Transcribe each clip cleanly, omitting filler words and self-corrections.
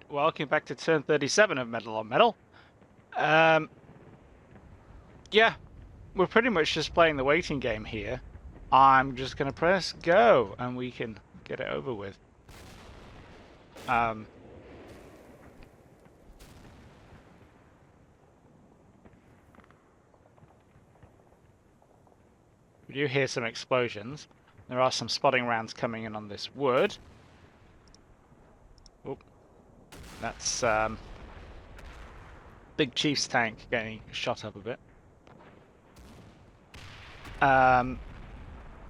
welcome back to turn 37 of Metal on Metal. Um, yeah, we're pretty much just playing the waiting game here. I'm just going to press go and we can get it over with. Um, we do hear some explosions. There are some spotting rounds coming in on this wood. Oop, that's Big Chief's tank getting shot up a bit.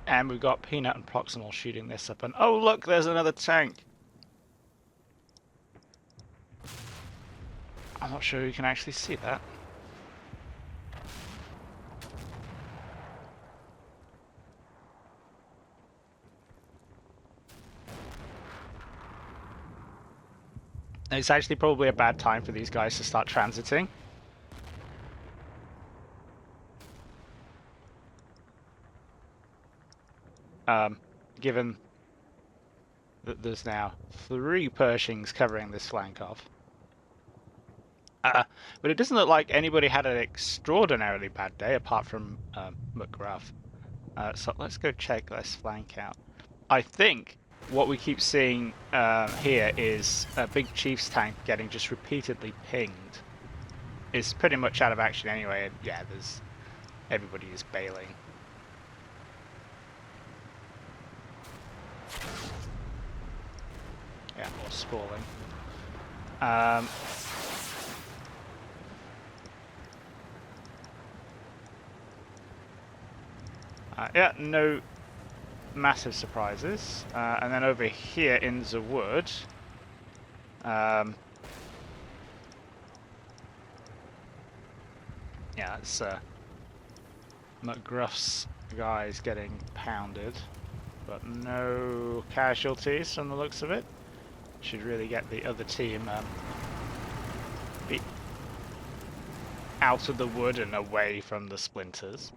And we've got Peanut and Proximal shooting this up. And oh, look, there's another tank. I'm not sure you can actually see that. It's actually probably a bad time for these guys to start transiting. Given that there's now 3 Pershings covering this flank off. But it doesn't look like anybody had an extraordinarily bad day, apart from McGruff. So let's go check this flank out. I think what we keep seeing here is a Big Chief's tank getting just repeatedly pinged. It's pretty much out of action anyway, and yeah, everybody is bailing. Yeah, or spalling. Yeah, no massive surprises. And then over here in the wood, yeah, it's McGruff's guys getting pounded, but no casualties from the looks of it. Should really get the other team be out of the wood and away from the splinters.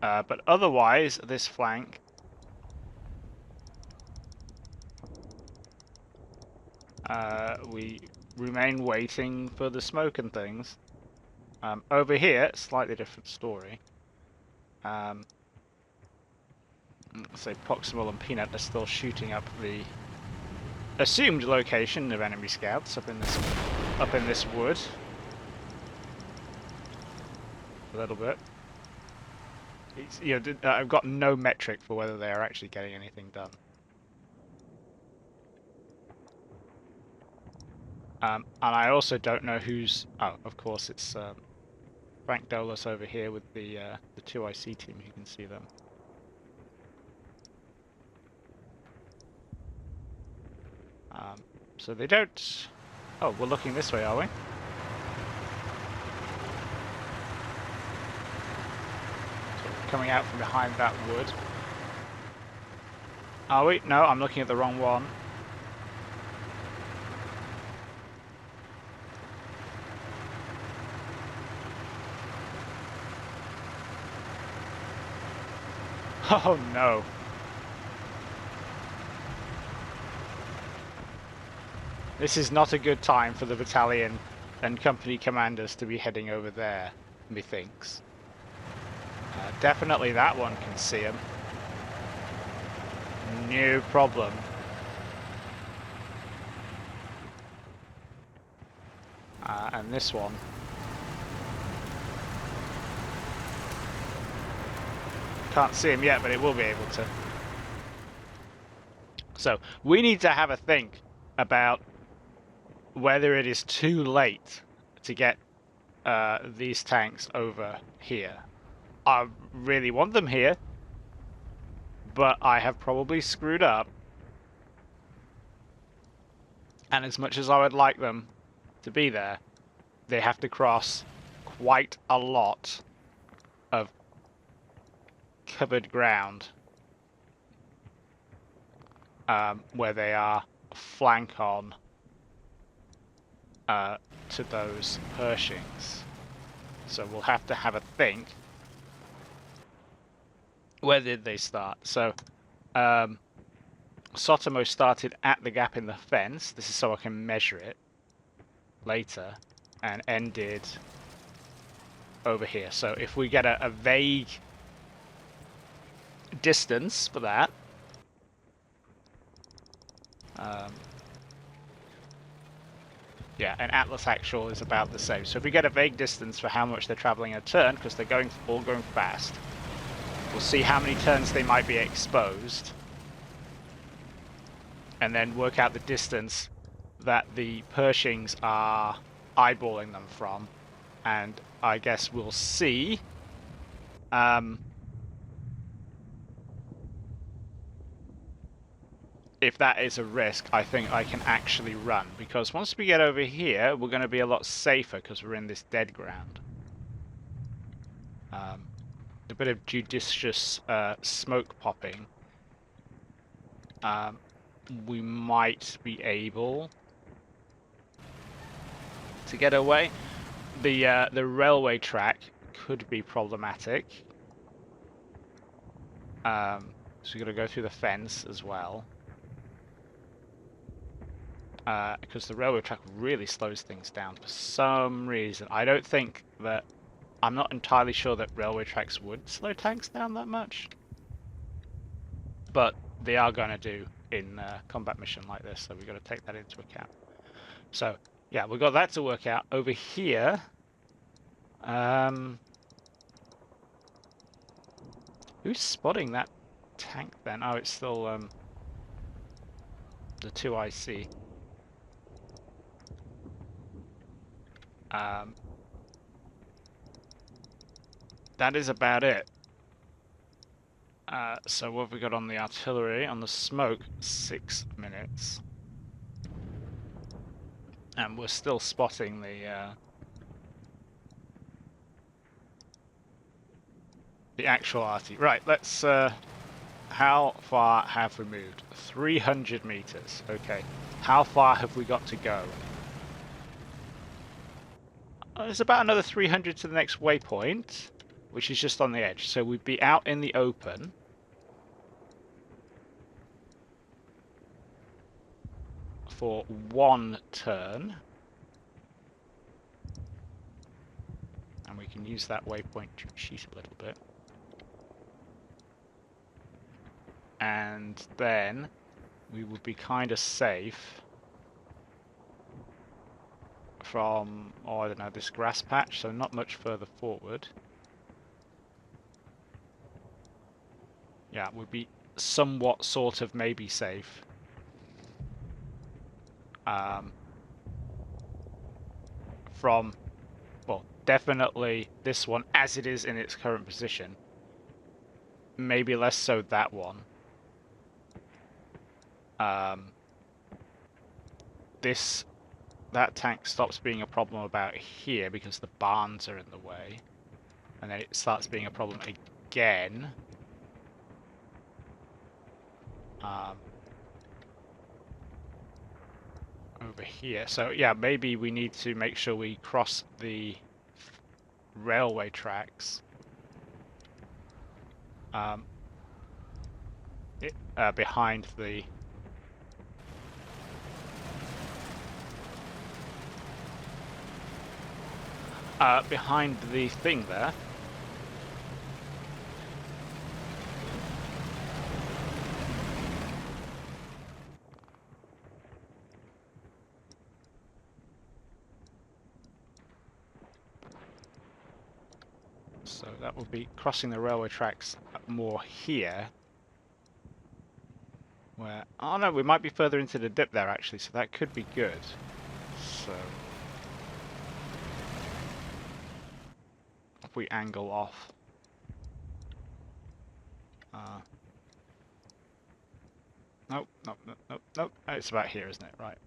But otherwise, this flank we remain waiting for the smoke and things. Over here, slightly different story. So Proximal and Peanut are still shooting up the assumed location of enemy scouts up in this wood. A little bit. I've got no metric for whether they are actually getting anything done. And I also don't know who's... Oh, of course, it's Frank Dolos over here with the 2IC team. You can see them. So they don't... Oh, we're looking this way, are we? So coming out from behind that wood. Are we? No, I'm looking at the wrong one. Oh no. This is not a good time for the battalion and company commanders to be heading over there, methinks. Definitely that one can see him. No problem. And this one. Can't see him yet, but it will be able to. So, we need to have a think about whether it is too late to get these tanks over here. I really want them here, but I have probably screwed up. And as much as I would like them to be there, they have to cross quite a lot of covered ground where they are flank on to those Pershings. So we'll have to have a think. Where did they start? So Sotomo started at the gap in the fence. This is so I can measure it later, and ended over here. So if we get a vague distance for that, yeah, and Atlas actual is about the same. So if we get a vague distance for how much they're traveling a turn, because they're all going fast, we'll see how many turns they might be exposed, and then work out the distance that the Pershings are eyeballing them from, and I guess we'll see if that is a risk. I think I can actually run, because once we get over here, we're going to be a lot safer because we're in this dead ground. A bit of judicious smoke popping. We might be able to get away. The railway track could be problematic. So we're going to go through the fence as well. Because the railway track really slows things down for some reason. I don't think that... I'm not entirely sure that railway tracks would slow tanks down that much. But they are going to do in a combat mission like this, so we've got to take that into account. So, yeah, we've got that to work out. Over here... who's spotting that tank then? Oh, it's still the 2IC. That is about it. So what have we got on the artillery? On the smoke, 6 minutes. And we're still spotting the actual arty. Right, let's... how far have we moved? 300 meters. Okay. How far have we got to go? There's about another 300 to the next waypoint, which is just on the edge. So we'd be out in the open. For 1 turn. And we can use that waypoint to cheat a little bit. And then we would be kind of safe from, oh, I don't know, this grass patch, so not much further forward. Yeah, we'd be somewhat sort of maybe safe. From, well, definitely this one as it is in its current position. Maybe less so that one. That tank stops being a problem about here because the barns are in the way. And then it starts being a problem again. Over here. So yeah, maybe we need to make sure we cross the railway tracks. Behind the... behind the thing there. So that will be crossing the railway tracks more here. Where... oh no, we might be further into the dip there actually, so that could be good. So... if we angle off... nope, nope, nope, nope, nope. It's about here, isn't it? Right.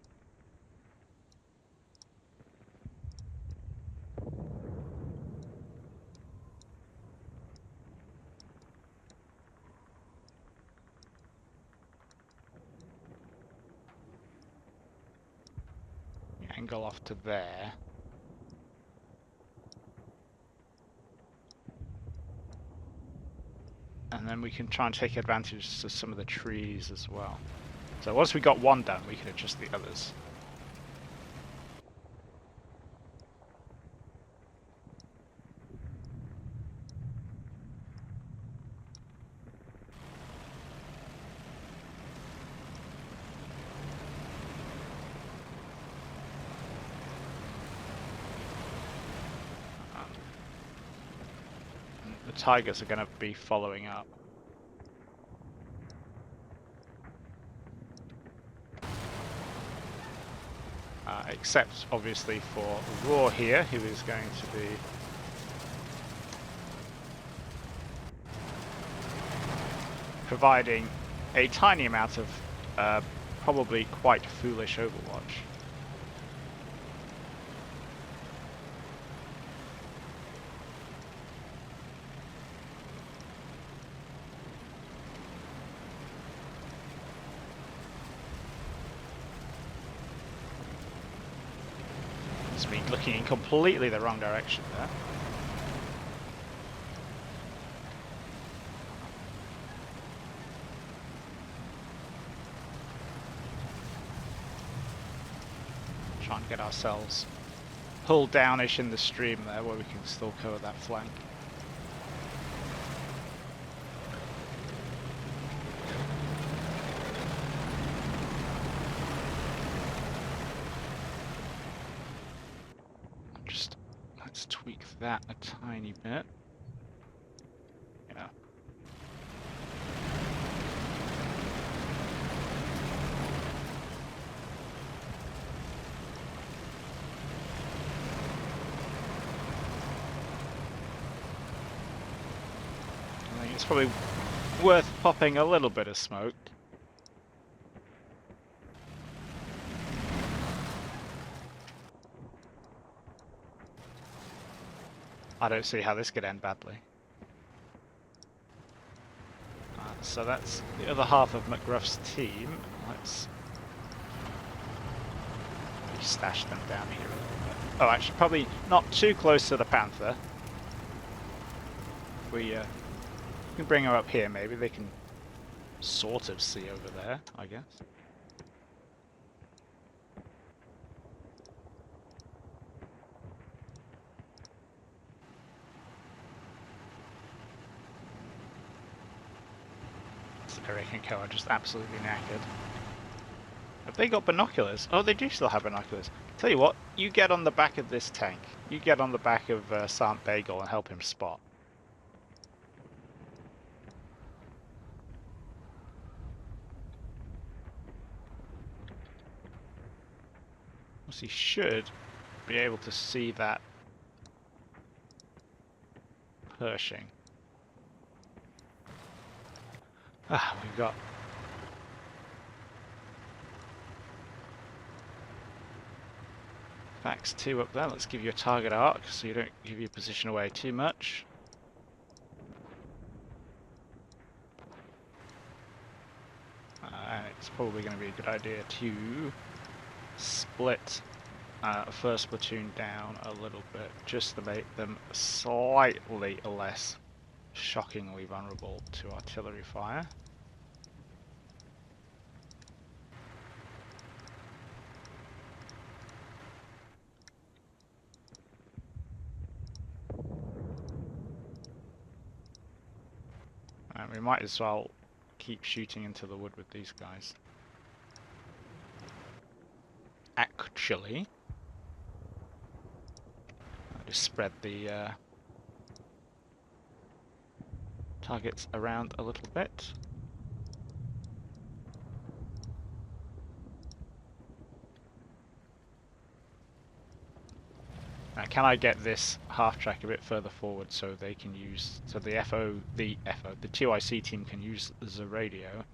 Angle off to there. And then we can try and take advantage of some of the trees as well. So once we got one done, we can adjust the others. The Tigers are going to be following up. Except, obviously, for Raw here, who is going to be providing a tiny amount of probably quite foolish Overwatch. It's been looking in completely the wrong direction there. Try and get ourselves pulled downish in the stream there where we can still cover that flank. Just let's tweak that a tiny bit. Yeah. I think it's probably worth popping a little bit of smoke. I don't see how this could end badly. So that's the other half of McGruff's team. Let's stash them down here a little bit. Oh, actually, probably not too close to the Panther. We can bring her up here, maybe. They can sort of see over there, I guess. Eric and Co are just absolutely knackered. Have they got binoculars? Oh, they do still have binoculars. Tell you what, you get on the back of this tank. You get on the back of Sant Bagel and help him spot. He should be able to see that Pershing. Ah, we've got Fax 2 up there. Let's give you a target arc so you don't give your position away too much. And it's probably going to be a good idea to split first platoon down a little bit just to make them slightly less shockingly vulnerable to artillery fire. And we might as well keep shooting into the wood with these guys. Actually, I'll just spread the targets around a little bit. Now, can I get this half track a bit further forward so they can use, so the the 2IC team can use the radio?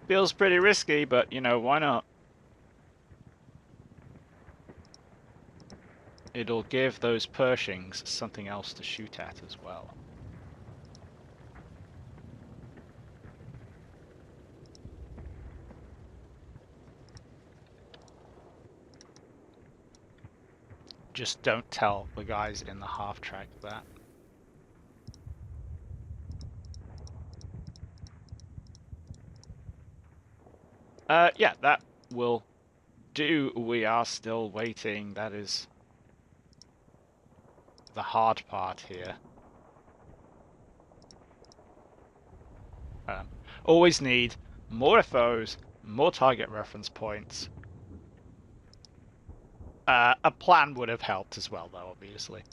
Feels pretty risky, but you know, why not? It'll give those Pershings something else to shoot at as well. Just don't tell the guys in the half track that. Yeah, that will do. We are still waiting. That is the hard part here. Always need more FOs, more target reference points. A plan would have helped as well, though, obviously.